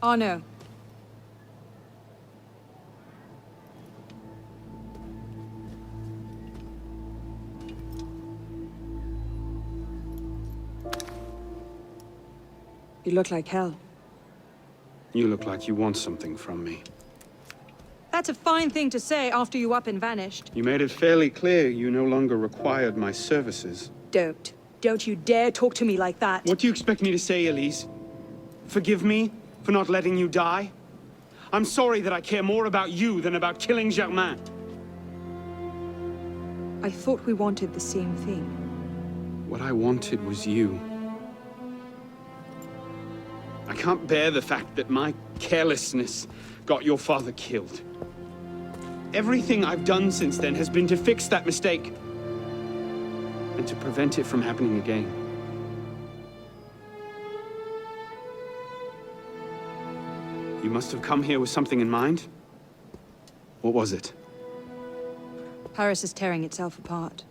Arno. You look like hell. You look like you want something from me. That's a fine thing to say after you up and vanished. You made it fairly clear you no longer required my services. Don't you dare talk to me like that. What do you expect me to say, Elise? Forgive me for not letting you die? I'm sorry that I care more about you than about killing Germain. I thought we wanted the same thing. What I wanted was you. I can't bear the fact that my carelessness got your father killed. Everything I've done since then has been to fix that mistake and to prevent it from happening again. You must have come here with something in mind. What was it? Paris is tearing itself apart.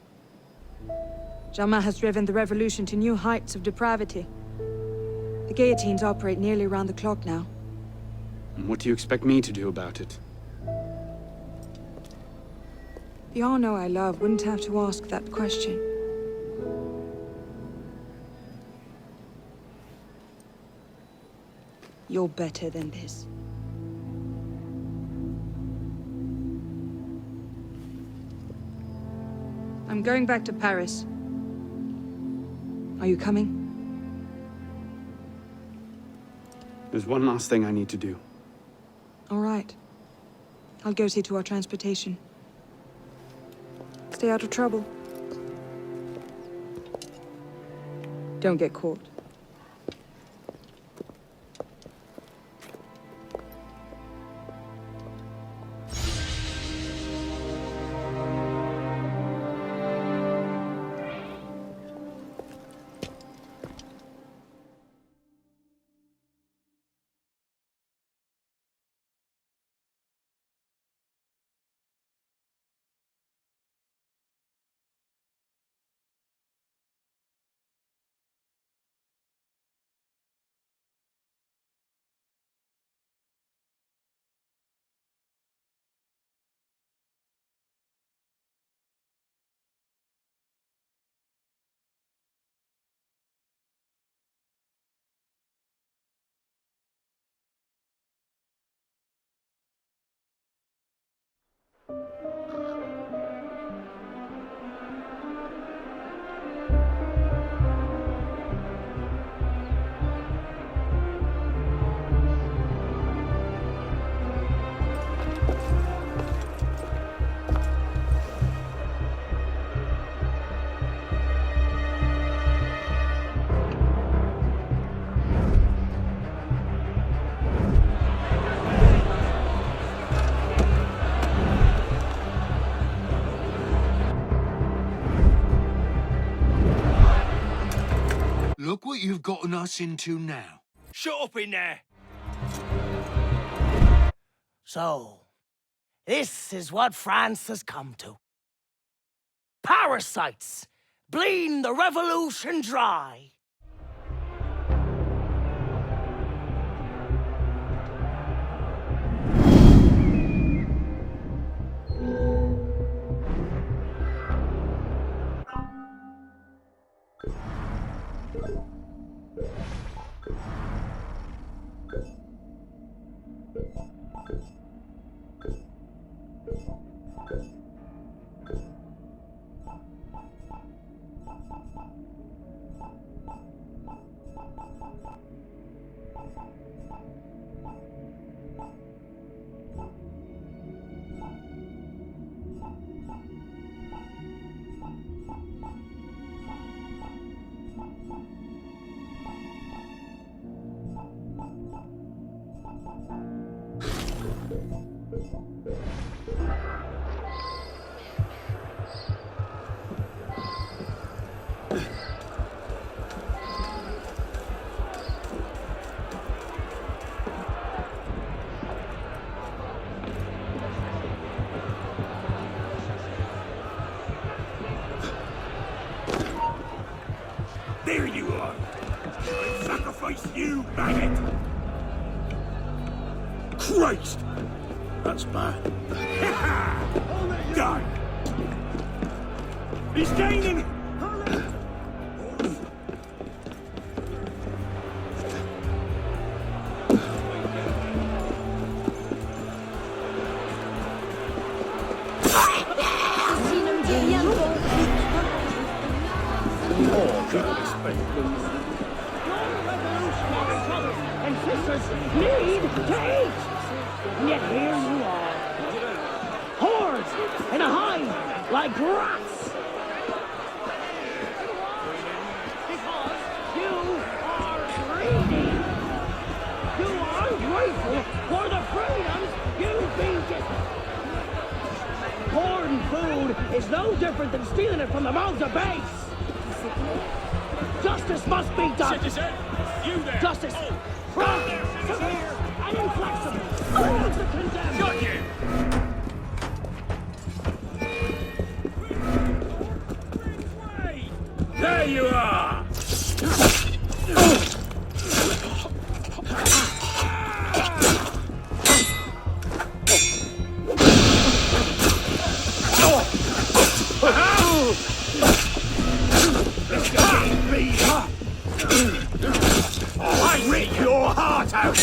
Germain has driven the revolution to new heights of depravity. The guillotines operate nearly around the clock now. And what do you expect me to do about it? The Arno I love wouldn't have to ask that question. You're better than this. I'm going back to Paris. Are you coming? There's one last thing I need to do. All right. I'll go see to our transportation. Stay out of trouble. Don't get caught. Look what you've gotten us into now. Shut up in there! So, this is what France has come to. Parasites, bleeding the revolution dry. There you are! I sacrifice you, maggot! Christ! That's bad. Die! He's gaining! And sisters need to eat! And yet here you are. Hordes in a hive like rats! Because you are greedy! You are ungrateful for the freedoms you've been given! Hoarding food is no different than stealing it from the mouths of babes! Justice must be done! Citizen! You there! Justice! Prompt, severe, and inflexible! Towards the condemned! Got you! There you are! I rip your heart out!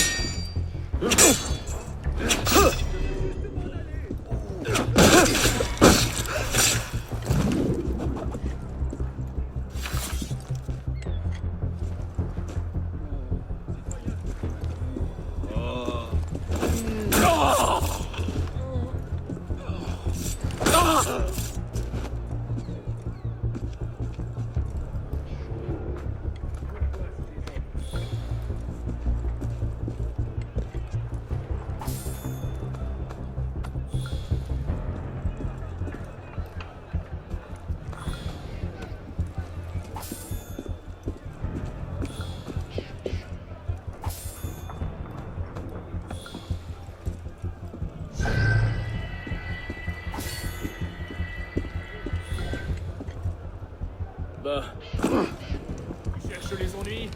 Tu cherches les ennuis?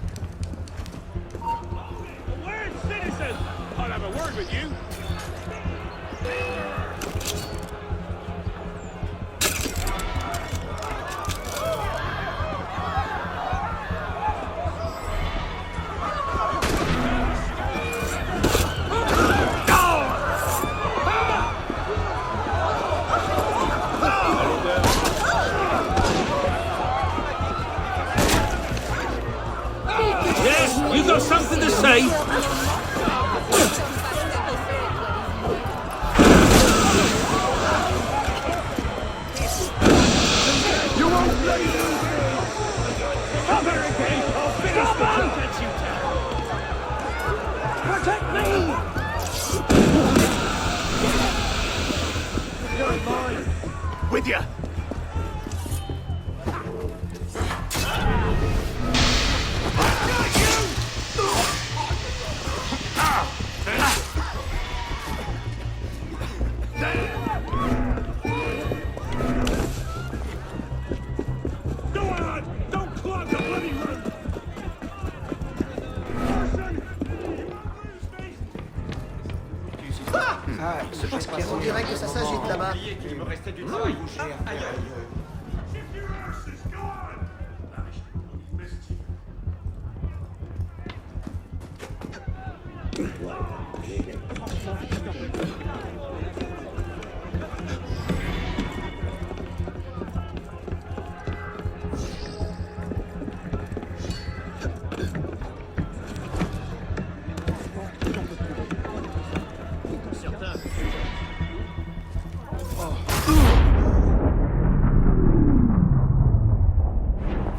A word, citizen! I'll have a word with you. Yes, you got something to say? You won't let me do this! Stop her again! I'll finish the contents you tell! Protect me! You're mine! With ya! On dirait que ça s'agite là-bas. Il me restait du travail.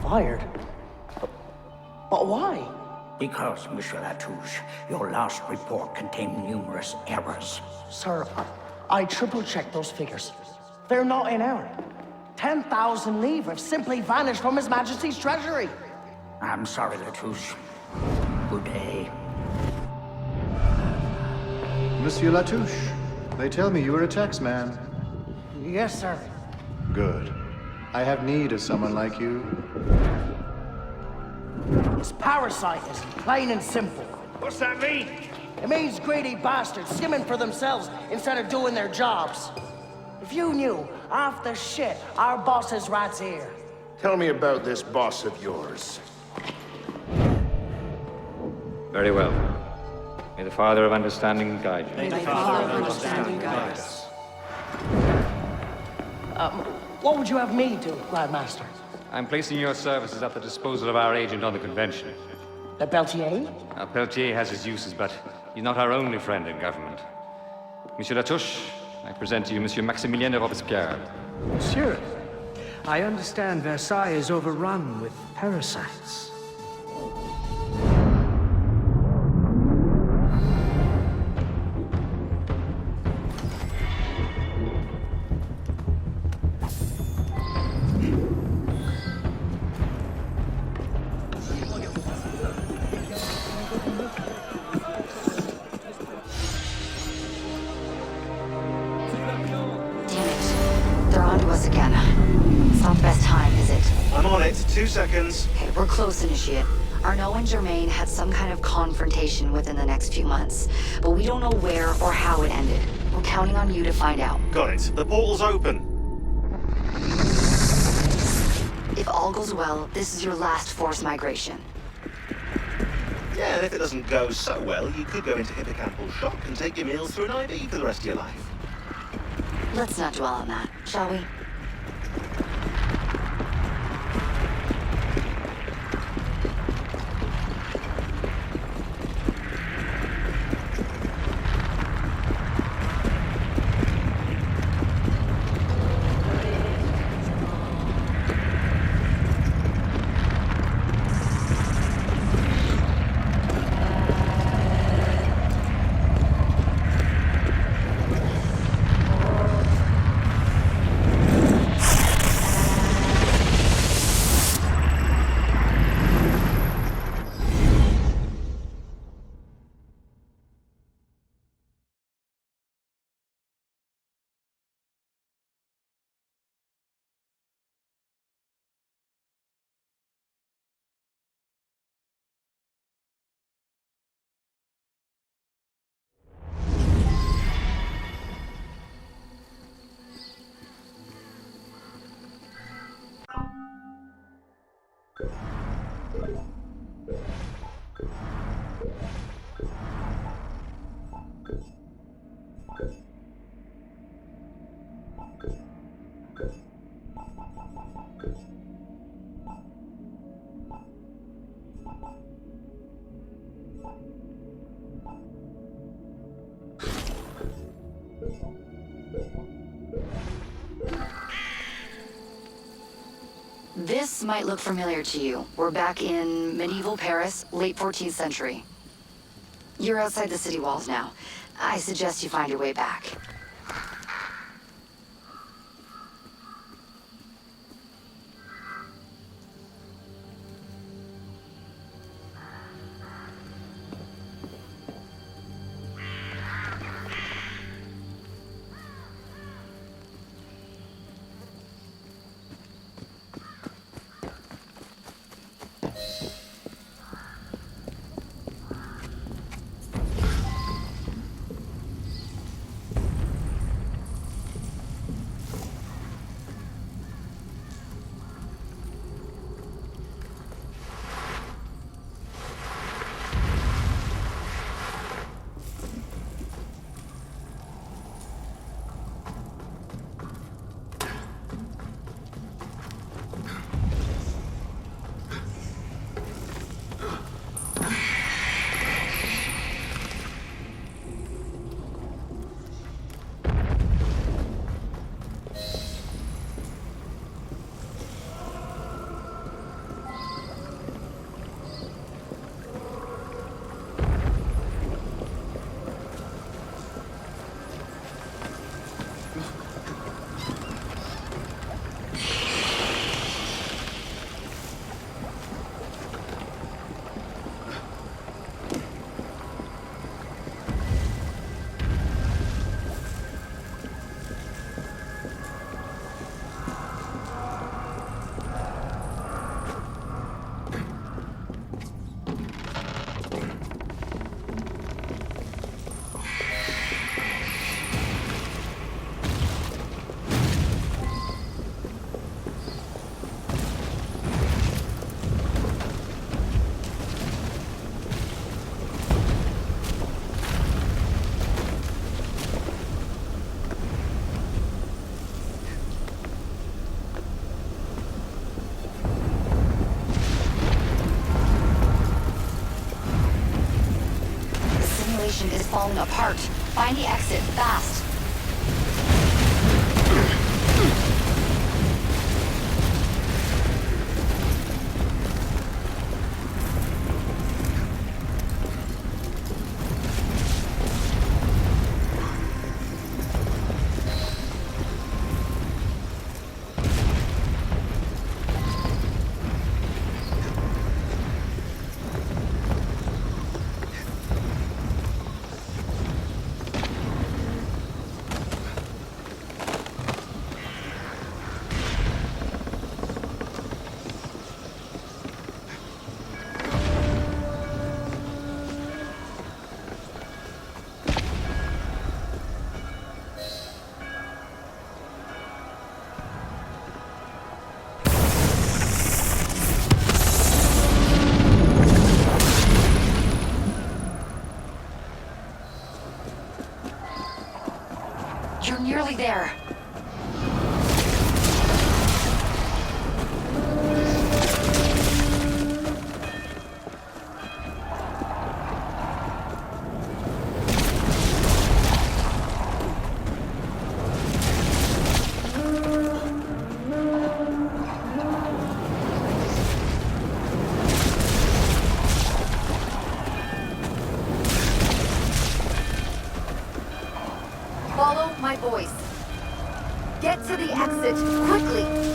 Fired? But why? You Because, Monsieur Latouche, your last report contained numerous errors. Sir, I triple-checked those figures. They're not in error. 10,000 livres simply vanished from His Majesty's treasury. I'm sorry, Latouche. Good day. Monsieur Latouche, they tell me you are a taxman. Yes, sir. Good. I have need of someone like you. It's parasitism, plain and simple. What's that mean? It means greedy bastards skimming for themselves instead of doing their jobs. If you knew half the shit our boss's rats here. Tell me about this boss of yours. Very well. May the Father of Understanding guide you. May the Father of Understanding guide us. What would you have me do, Grand Master? I'm placing your services at the disposal of our agent on the convention. The Beltier? Now, Peltier has his uses, but he's not our only friend in government. Monsieur Latouche, I present to you Monsieur Maximilien de Robespierre. Monsieur, I understand Versailles is overrun with parasites. I'm on it. 2 seconds. Okay, we're close, Initiate. Arnaud and Germain had some kind of confrontation within the next few months, but we don't know where or how it ended. We're counting on you to find out. Got it. The portal's open. If all goes well, this is your last forced migration. Yeah, and if it doesn't go so well, you could go into hippocampal shock and take your meals through an IV for the rest of your life. Let's not dwell on that, shall we? This might look familiar to you. We're back in medieval Paris, late 14th century. You're outside the city walls now. I suggest you find your way back. installation is falling apart. Find the exit, fast. You're nearly there. Follow my voice. Get to the exit, quickly!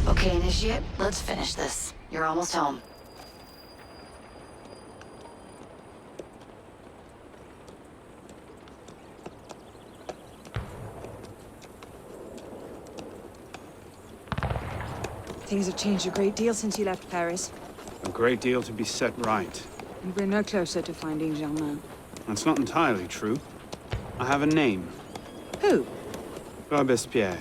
Okay, Initiate, let's finish this. You're almost home. Things have changed a great deal since you left Paris. A great deal to be set right. And we're no closer to finding Germain. That's not entirely true. I have a name. Who? Robespierre.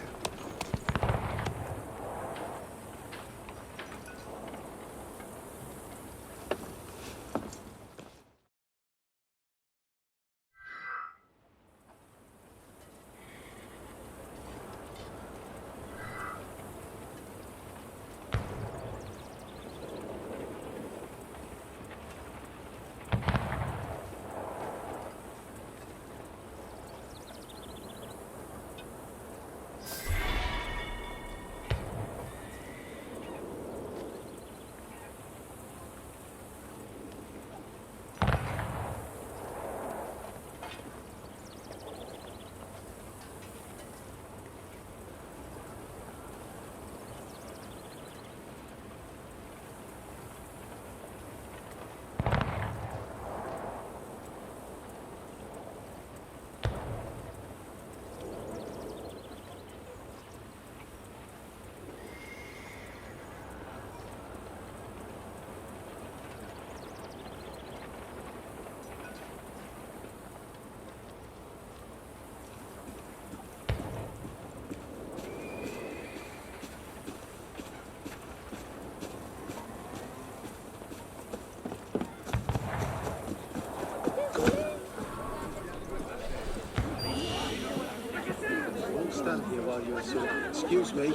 Excuse me.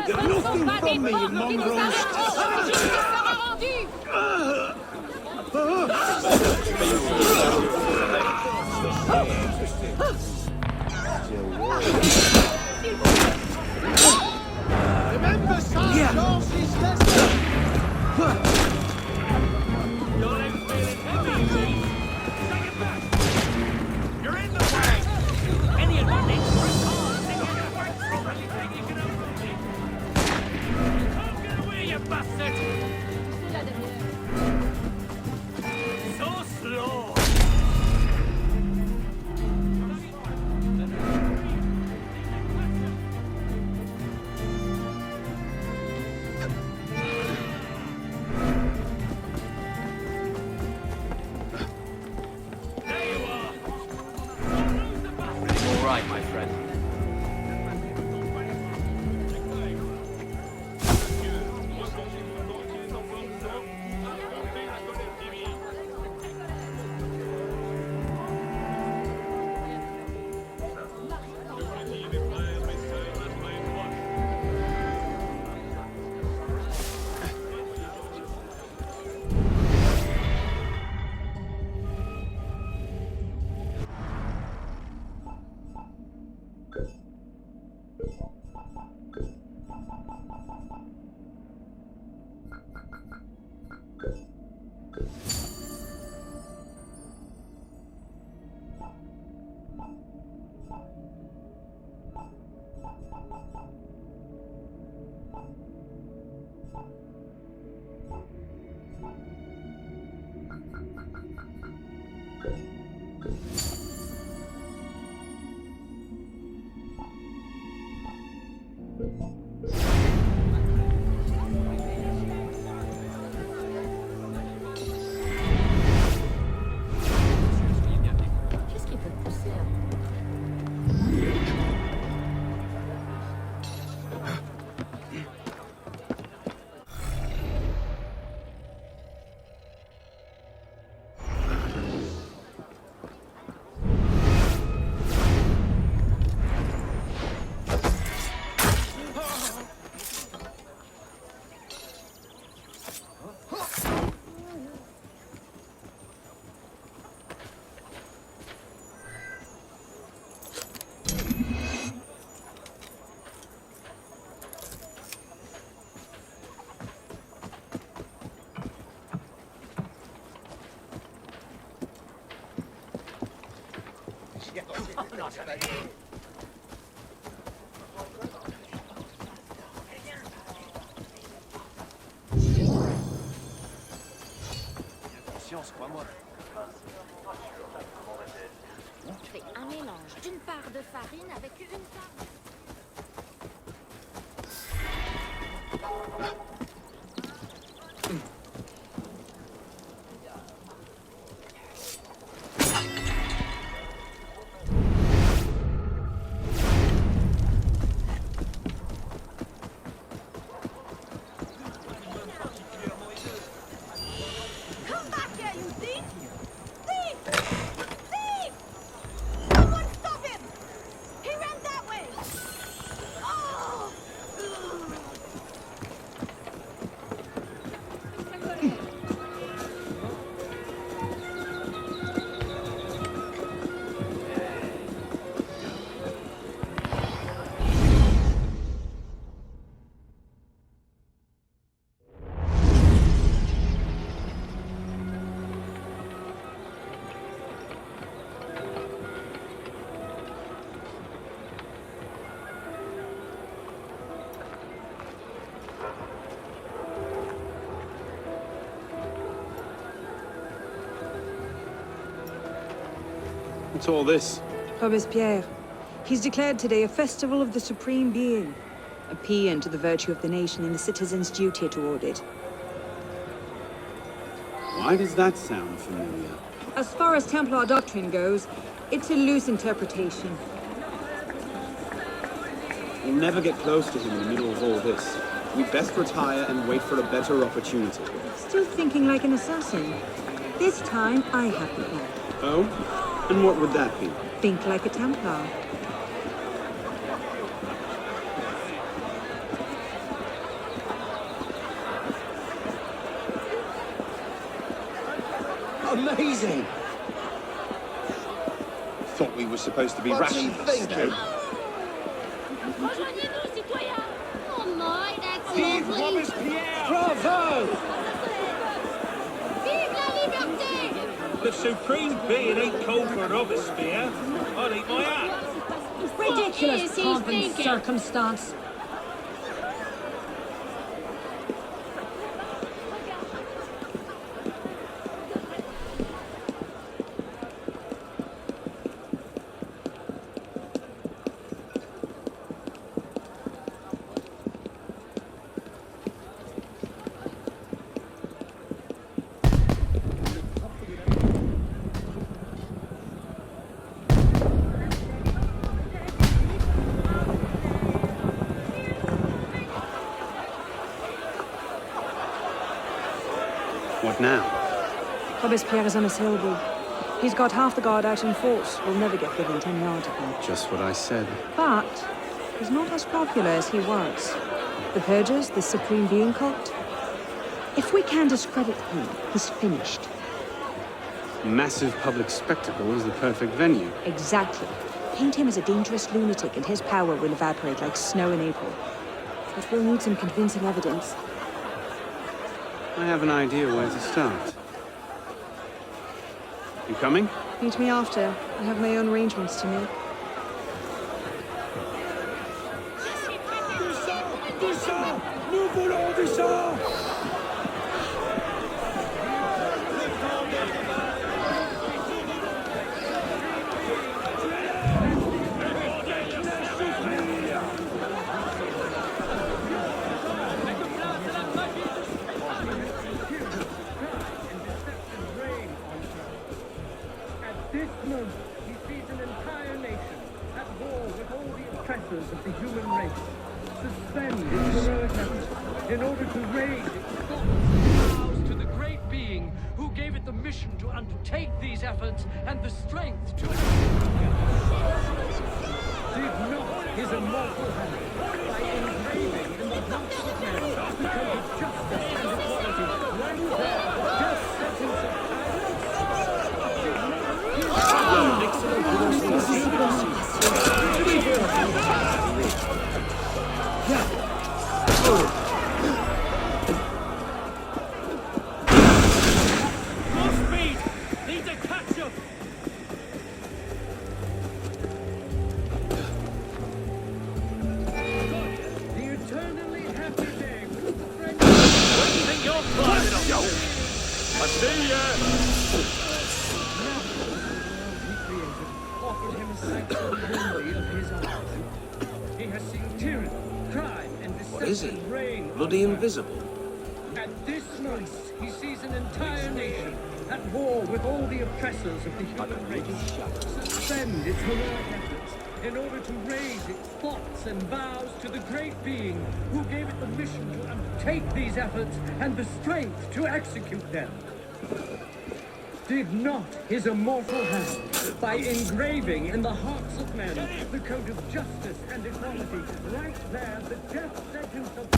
Get nothing from me, you mongrels! Remember, Charles is your leg's feeling heavy, see? Take it back! You're in the way! Any advantage, press hard, think you're gonna work properly, think you can overrule it. Come get away, you bastard! So slow! All right, my friend. Crois-moi. On fait un mélange d'une part de farine avec une part... What's all this? Robespierre. He's declared today a festival of the Supreme Being. A paean to the virtue of the nation and the citizens' duty toward it. Why does that sound familiar? As far as Templar doctrine goes, it's a loose interpretation. We'll never get close to him in the middle of all this. We'd best retire and wait for a better opportunity. Still thinking like an assassin. This time, I have the plan. Oh? And what would that be? Think like a Templar. Amazing! Thought we were supposed to be What's he rationalists. thinking? Rejoignez-nous, citoyens! Oh my, that's Vive lovely! Robespierre! Bravo! Vive la liberté! The supreme being ain't called for Robespierre. I'll eat my hat. Ridiculous Ridiculous pomp and circumstance. What now? Robespierre is unassailable. He's got half the guard out in force. We'll never get within 10 yards of him. Just what I said. But he's not as popular as he was. The Purges, the Supreme Being cult. If we can discredit him, he's finished. Massive public spectacle is the perfect venue. Exactly. Paint him as a dangerous lunatic and his power will evaporate like snow in April. But we'll need some convincing evidence. I have an idea where to start. You coming? Meet me after. I have my own arrangements to make. Du sang! Nous voulons du sang! This moment, he sees an entire nation at war with all the oppressors of the human race. Suspend its heroic efforts in order to raise its thoughts to the great being who gave it the mission to undertake these efforts and the strength to did not his immortal hand by engraving in the hearts of men the code of justice and equality right there just set himself More speed! Need to catch up! the eternally happy day which the friend Where do you think you're climbing up? Yo! I see ya! he created offered him a sanctuary worthy of his art. He has seen tyranny, crime, and deception reign. Bloody invisible. At this moment, he sees an entire nation at war with all the oppressors of the human race. Suspend its heroic efforts in order to raise its thoughts and vows to the great being who gave it the mission to undertake these efforts and the strength to execute them. Did not his immortal hand, by engraving in the hearts of men the code of justice and equality, right there the death sentence of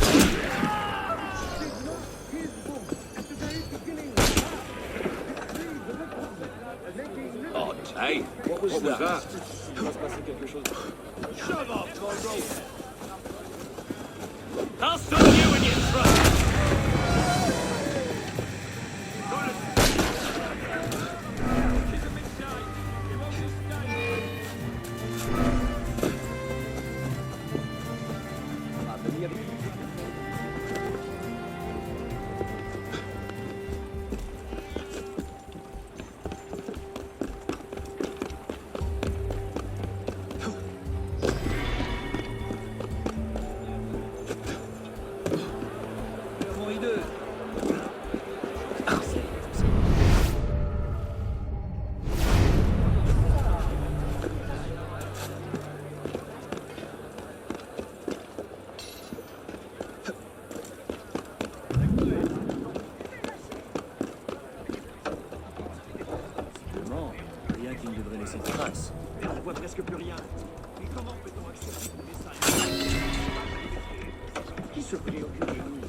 did not his voice at the very beginning of the decree the republic, making Oh, hey, what was that? Shove off, I'll stop you in your trust! Rien qui ne devrait laisser de traces. Mais on voit presque plus rien. Mais comment peut-on accepter ce message? Qui se préoccupe de nous?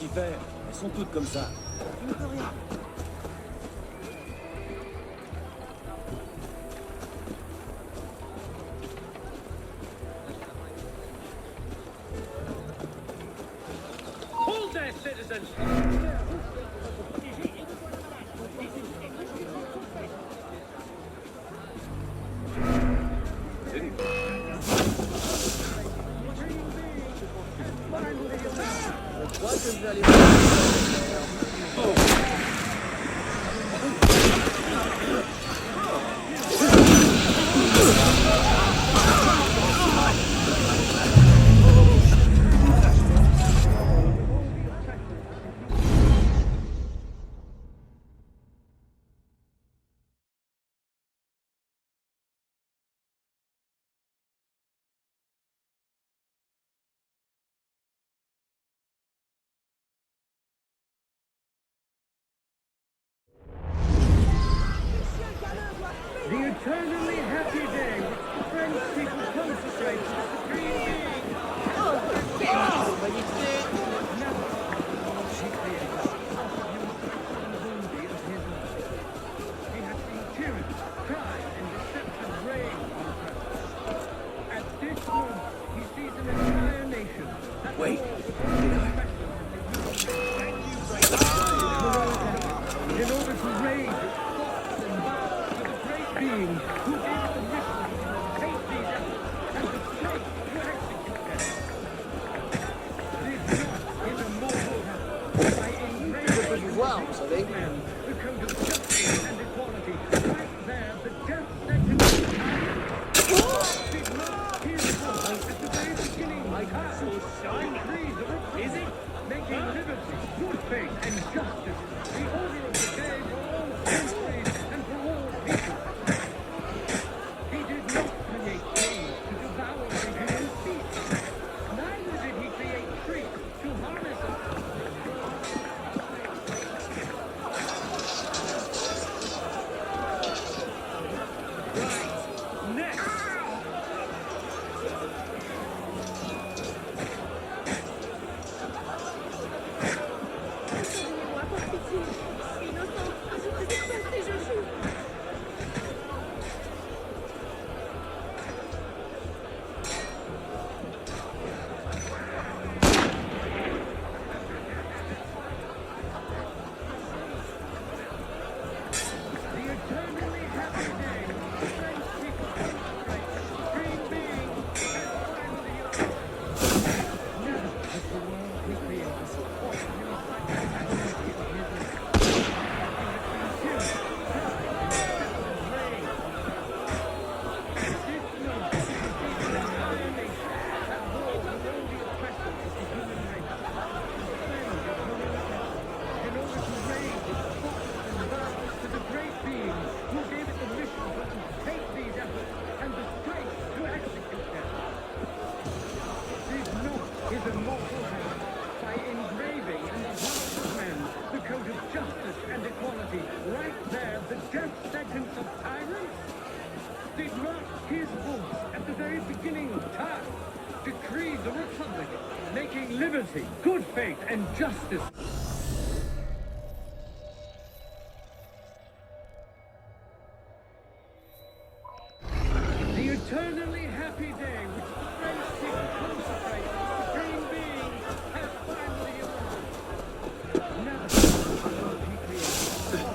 qu'y faire. Elles sont toutes comme ça. Tu ne peux rien. Hold there, citizens! The eternally happy day which the French people consecrate to the Supreme Being. He has seen tyranny, crime, and deception reign on earth. At this moment, he sees an entire nation. Wait, in order to raise its thoughts and vows to the great being who gave it the mission to take these efforts and the strength to execute them. This is a mortal habit by engraving the code of justice and equality right there, the death sentence of time. Did not his voice at the very beginning decrees of it, is it? Making liberty, good faith, and justice the order of the day for all countries and for all people. He did not create trees to devour the human species. Neither did he create trees to harness us. Right. Next. Right there, the death sentence of tyrants? Did not his voice at the very beginning of time decree the Republic, making liberty, good faith, and justice? The eternally happy day which the French people consecrate to the Supreme Being has finally arrived. Never he created.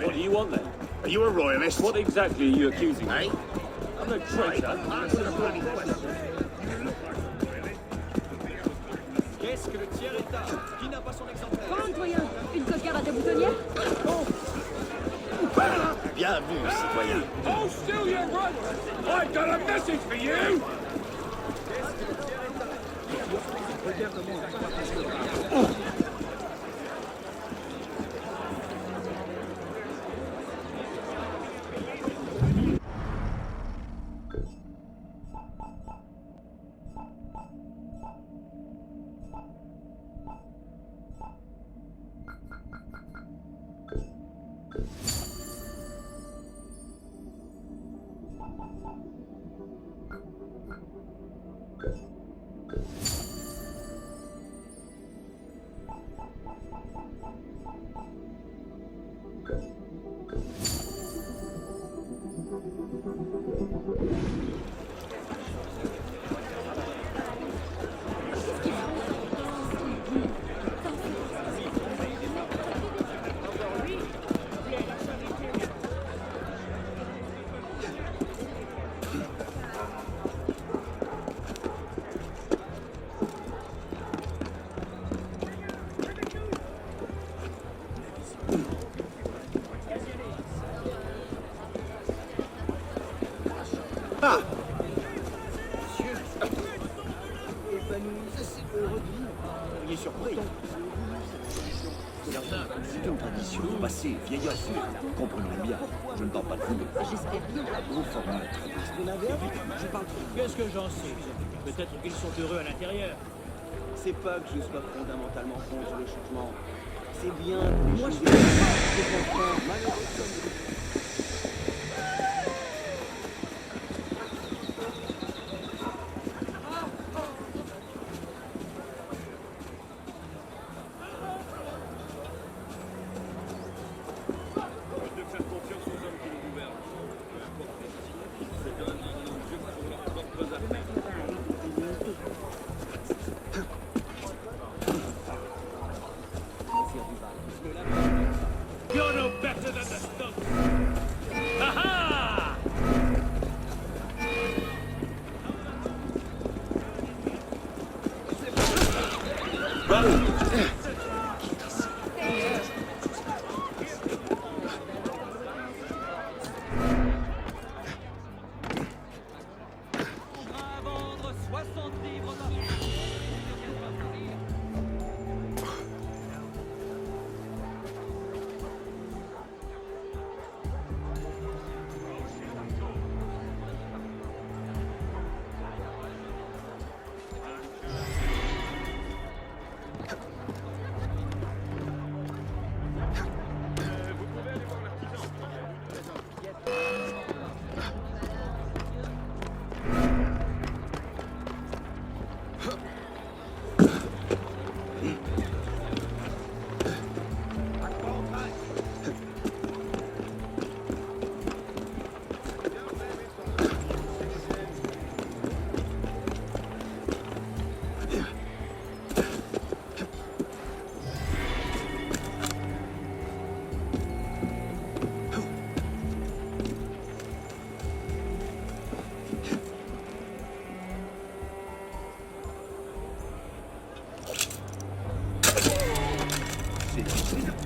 What do you want then? Are you a royalist? What exactly are you accusing me? Hey? I'm no traitor. Answer the bloody question. Qu'est-ce que le tiers-état? Qui n'a pas son exemplaire? Prends, doyen. Une cocarde à ta boutonnière? Bien vu, citoyen. Oh, still your run! I've got a message for you! Ah! Soyez surpris. C'est une tradition passée, vieille osseuse. Comprenez bien, je ne parle pas de vous. J'espère bien. Vous formez un train. Qu'est-ce que j'en sais? Peut-être qu'ils sont heureux à l'intérieur. C'est pas que je sois fondamentalement contre le changement. C'est bien que les choses je comprends, malheureux comme You're no better than the stunts. Ha-ha!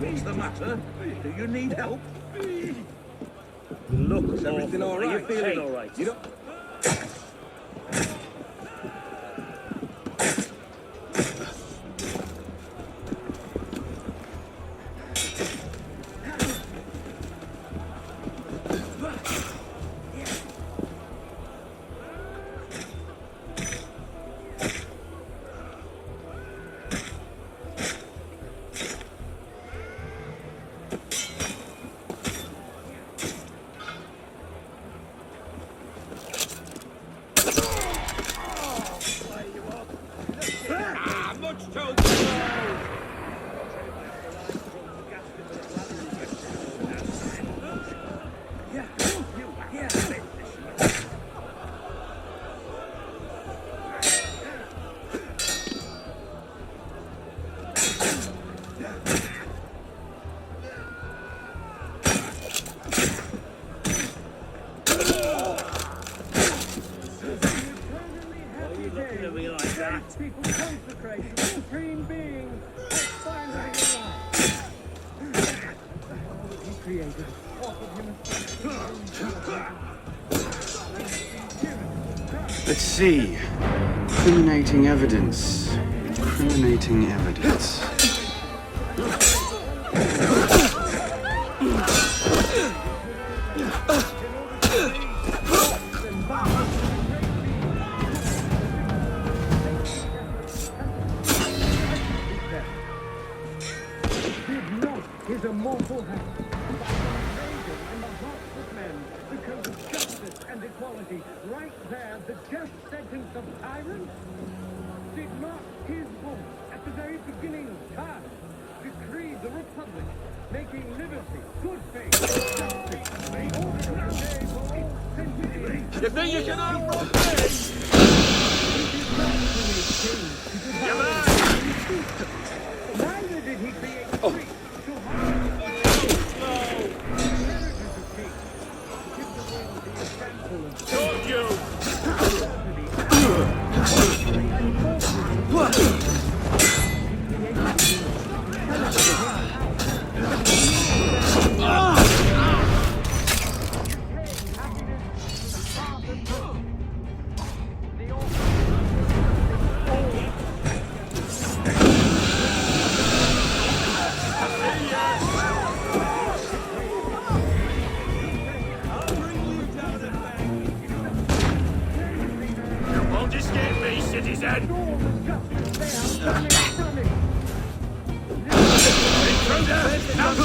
What's the matter? Do you need help? Look, is everything all right? Are you feeling Hey, all right? You don't... People consecrate the supreme being of finally alive. All that he created offered him Let's see. Incriminating evidence. Incriminating evidence. his immortal hand. Raging in the hearts of men because of justice and equality. Right there, the just sentence of tyrants. Did not his voice at the very beginning of time decree the Republic, making liberty, good You think you can outrun me? You man! Neither did he create trees to harm the Told you! Won't escape me, citizen! Intruder! Out!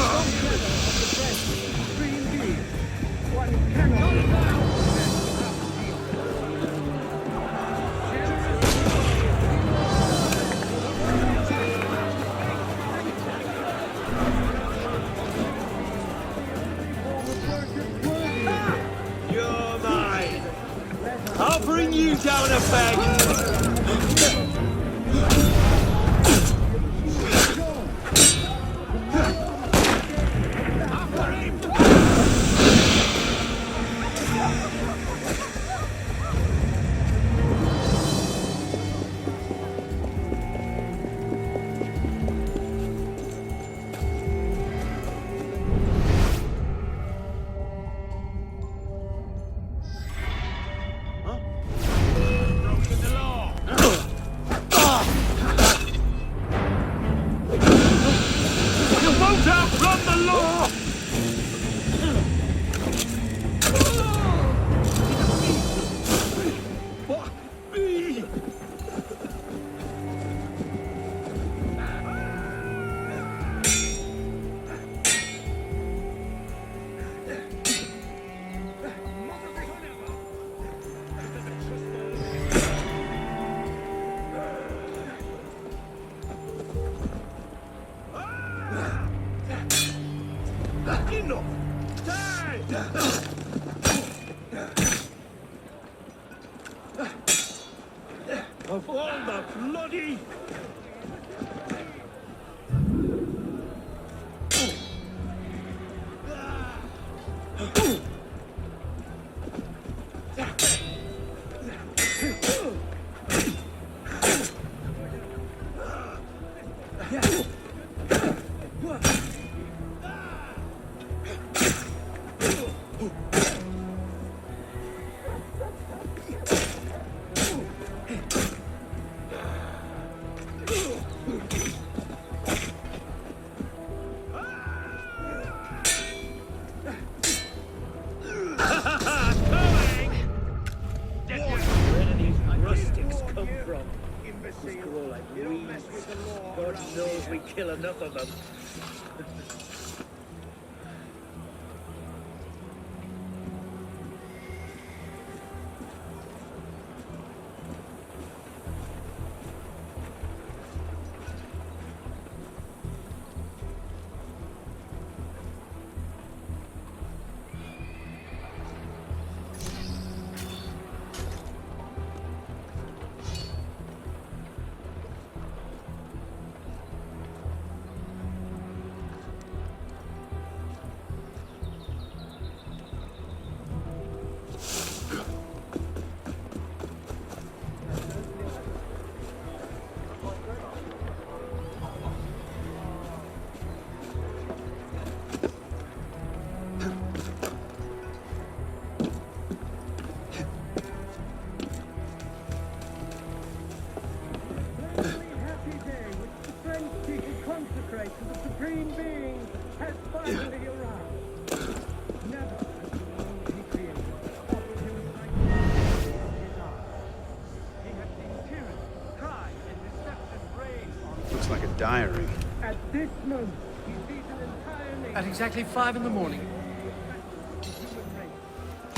You're mine! I'll bring you down a peg! Broken the law! You won't outrun the law! Fuck me! Enough! Die! Of all the bloody... God knows we kill enough of them. Looks like a diary. At this moment, he sees an entire nation. At exactly 5 in the morning.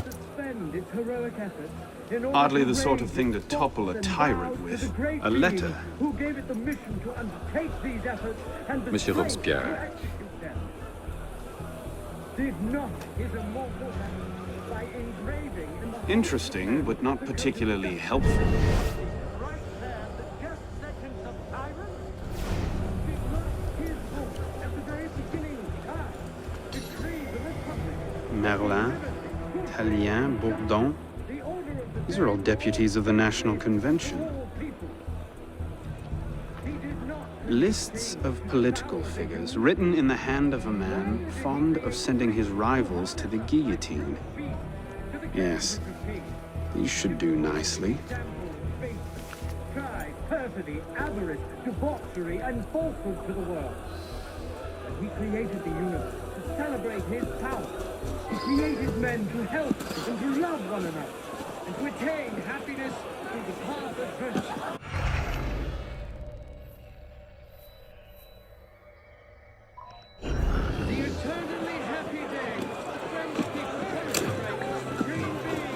Suspend its heroic efforts in order Hardly to the sort of raise thing to its topple a thoughts and tyrant vows with. to the great A letter. being who gave it the mission to undertake these efforts and the Monsieur strength Robespierre. to execute them. Did not his immortal hand by engraving in the Interesting, but not particularly helpful. right there the just seconds of tyrant. It looked his book at the very beginning of time. Decree the Republic. Merlin, Tallien, Bourdon. These are all deputies of the National Convention. Lists of political figures written in the hand of a man fond of sending his rivals to the guillotine. Yes, these should do nicely. Pride, perfidy, avarice, debauchery, and falsehood to the world. And he created the universe to celebrate his power. He created men to help and to love one another, and to attain happiness through the path of virtue. The eternally happy day when people celebrate supreme being.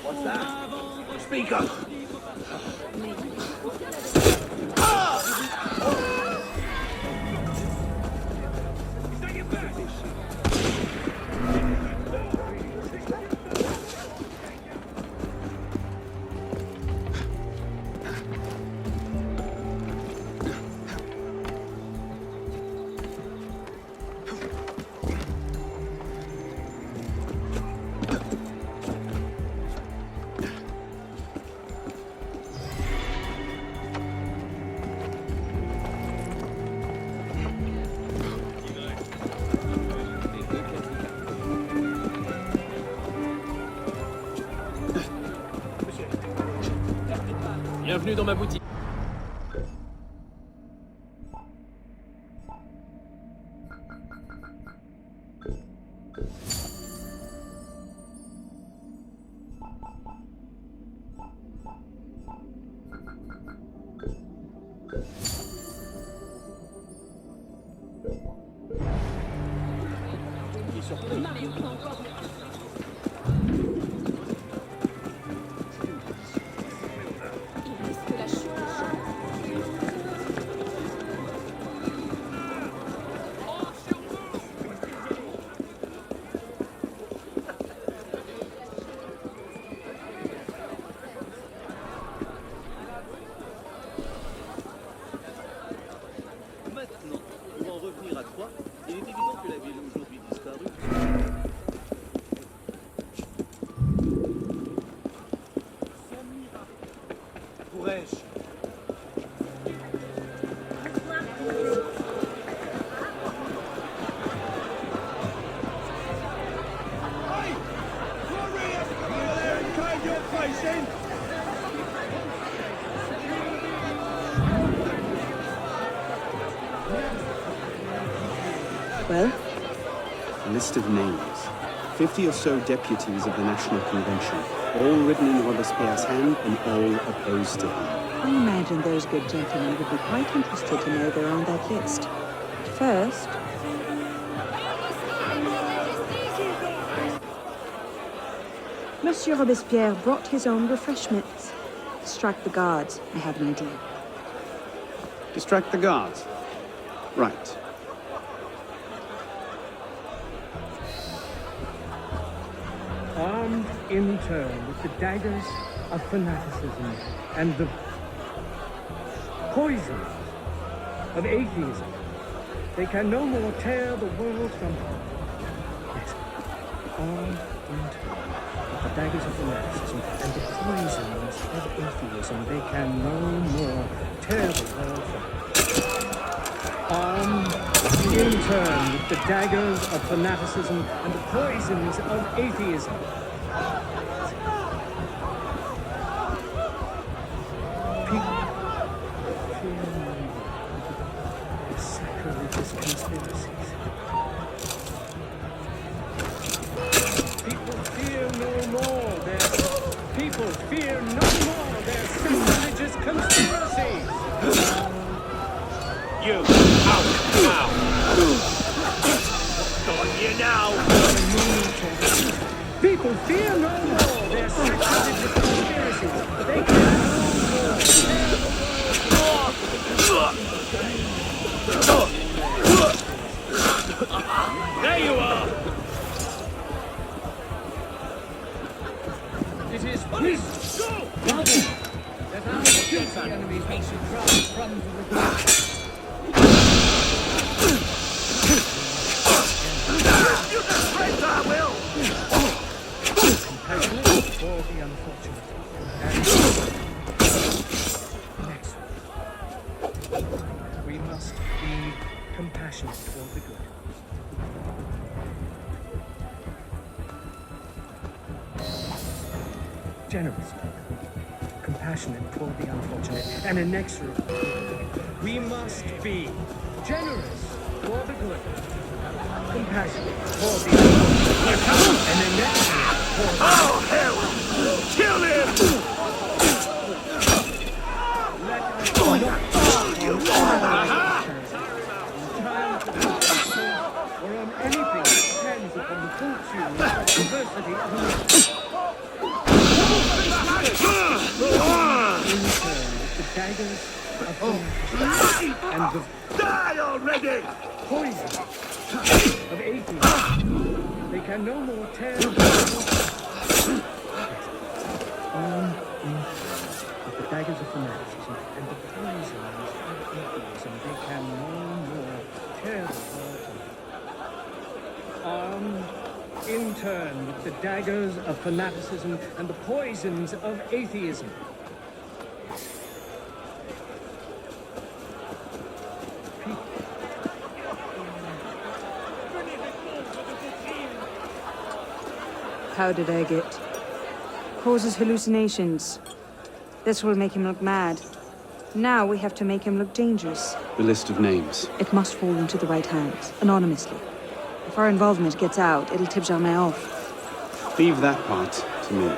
What's that? Speak up! Bienvenue dans ma boutique. Maintenant, pour en revenir à Troyes, il est évident que la ville aujourd'hui disparue. Pourrais-je? Well? A list of names. 50 or so deputies of the National Convention, all written in Robespierre's hand and all opposed to him. I imagine those good gentlemen would be quite interested to know they're on that list. First, Monsieur Robespierre brought his own refreshments. Distract the guards. I have an idea. Distract the guards. Right. Armed in turn with the daggers of fanaticism and the poison of atheism, they can no more tear the world from home. Yes, armed in turn with the daggers of fanaticism and the poisons of atheism, they can no more tear the world from home. Armed in turn with the daggers of fanaticism and the poisons of atheism. People fear no more sacrilegious conspiracies. People fear no more their sacrilegious you! Out! Now! Got you now! People fear no more their sacrilege conspiracies. They can There you are! It is peace. Bravo! That our guilty enemies may surprise from the republic. You disgrace our will! Compassionate for the unfortunate. Next. We must be compassionate for the good. Generous. Compassionate toward the unfortunate, and inexorable. We must be generous for the good, compassionate for the unfortunate, and inexorable for the Oh, hell! Kill him! Let us or on anything that depends upon the fortune or diversity of another. The daggers of and the Die already! poison of atheism. They can no more tear with the daggers of fanaticism and the poisons of atheism. They can no more tear the world. In turn, with the daggers of fanaticism and the poisons of atheism. How did I get? Causes hallucinations. This will make him look mad. Now we have to make him look dangerous. The list of names. It must fall into the right hands, anonymously. If our involvement gets out, it'll tip Germain off. Leave that part to me.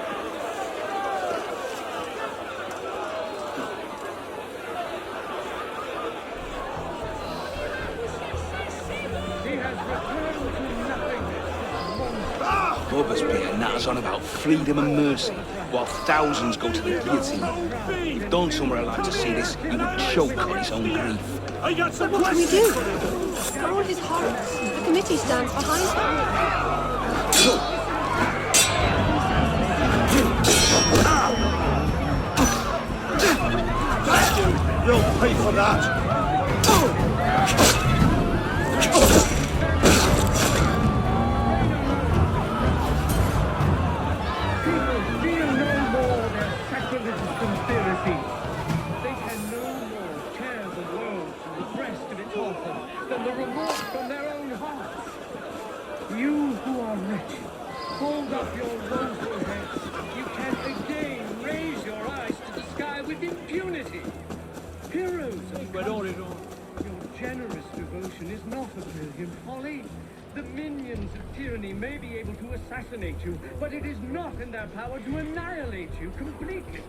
Robespierre natters on about freedom and mercy, while thousands go to the guillotine. If Don somewhere allowed to see this, he would choke on his own grief. I got some What can we questions! do? For all his horrors, the committee stands behind him. You'll pay for that! People fear no more their sacrilegious conspiracies. They can no more tear the world from the breast of its author than the remorse from their own hearts. You who are wretched, hold up your woeful heads. You can again raise your eyes to the sky with impunity. Heroes of country, your generous devotion is not a brilliant folly. The minions of tyranny may be able to assassinate you, but it is not in their power to annihilate you completely.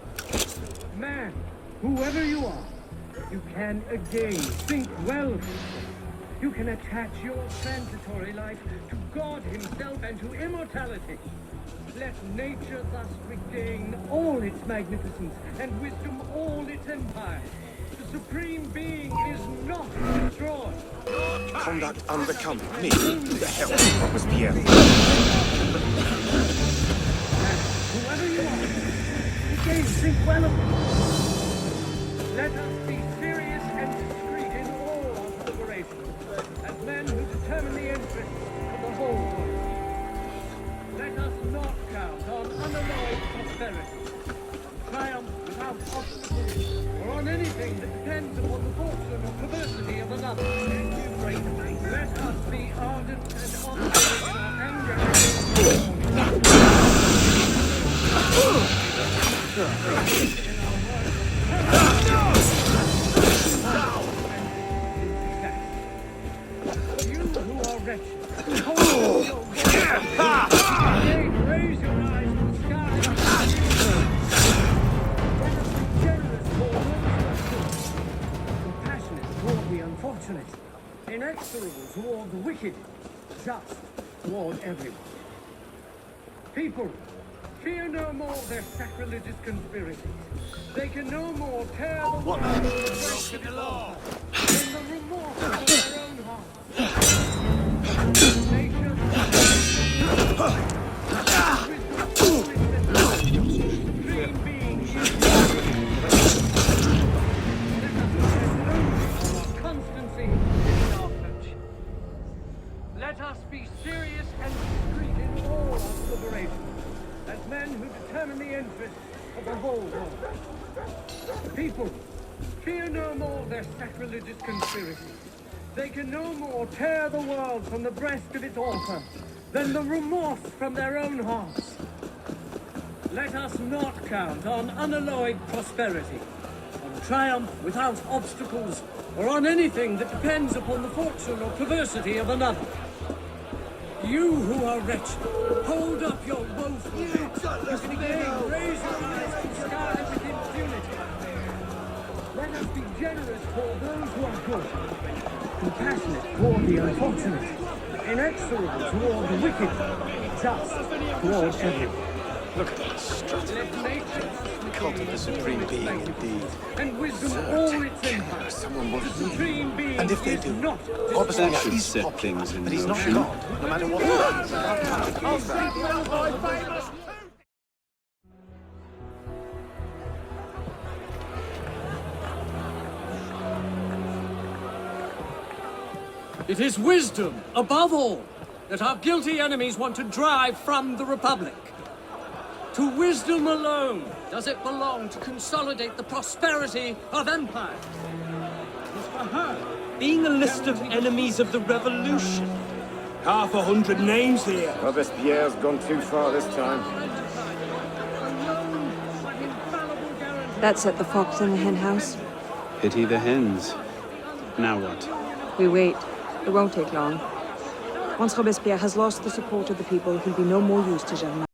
Man, whoever you are, you can again think well of yourself. You can attach your transitory life to God himself and to immortality. Let nature thus regain all its magnificence and wisdom all its empire. The Supreme Being is not destroyed. Conduct unbecoming me. The hell, Robespierre. Whoever you are, again think well of it. Let us be serious and discreet in all our deliberations, as men who determine the interests of the whole world. Let us not count on unalloyed prosperity, triumph without obstacles, or on anything that depends upon the fortune or perversity of another. Let us be ardent and honorable in our anger You who are wretched, hold your raise your eyes to the sky. Generous for those who are good, compassionate toward the unfortunate. inexorable toward the wicked, just toward everyone. People, fear no more their sacrilegious conspiracies. They can no more tear the world from the breast of the law than the remorse of their own hearts. Nation, supreme being, constancy in our approach. Let us be serious and discreet in all our deliberations, as men who determine the interests of the whole world. People, fear no more their sacrilegious conspiracies. They can no more tear the world from the breast of its author than the remorse from their own hearts. Let us not count on unalloyed prosperity, on triumph without obstacles, or on anything that depends upon the fortune or perversity of another. You who are wretched, hold up your woeful heads. You can again raise your eyes to the sky with impunity. Let us be generous toward those who are good, compassionate toward the unfortunate, inexorable toward the wicked, just toward everyone. Look at that strategy. Cult of the Supreme Being, indeed. And wisdom all its empire. The Supreme Being And if they do, not obviously That should he's set popular, things in but he's not motion. God, no matter what happens. It is wisdom, above all, that our guilty enemies want to drive from the Republic. To wisdom alone does it belong to consolidate the prosperity of empire. It is for her. Being a list of enemies of the revolution. 100 names here. Robespierre's gone too far this time. That's at the Fox and the Hen House. Pity the hens. Now what? We wait. It won't take long. Once Robespierre has lost the support of the people, he'll be no more use to Germain.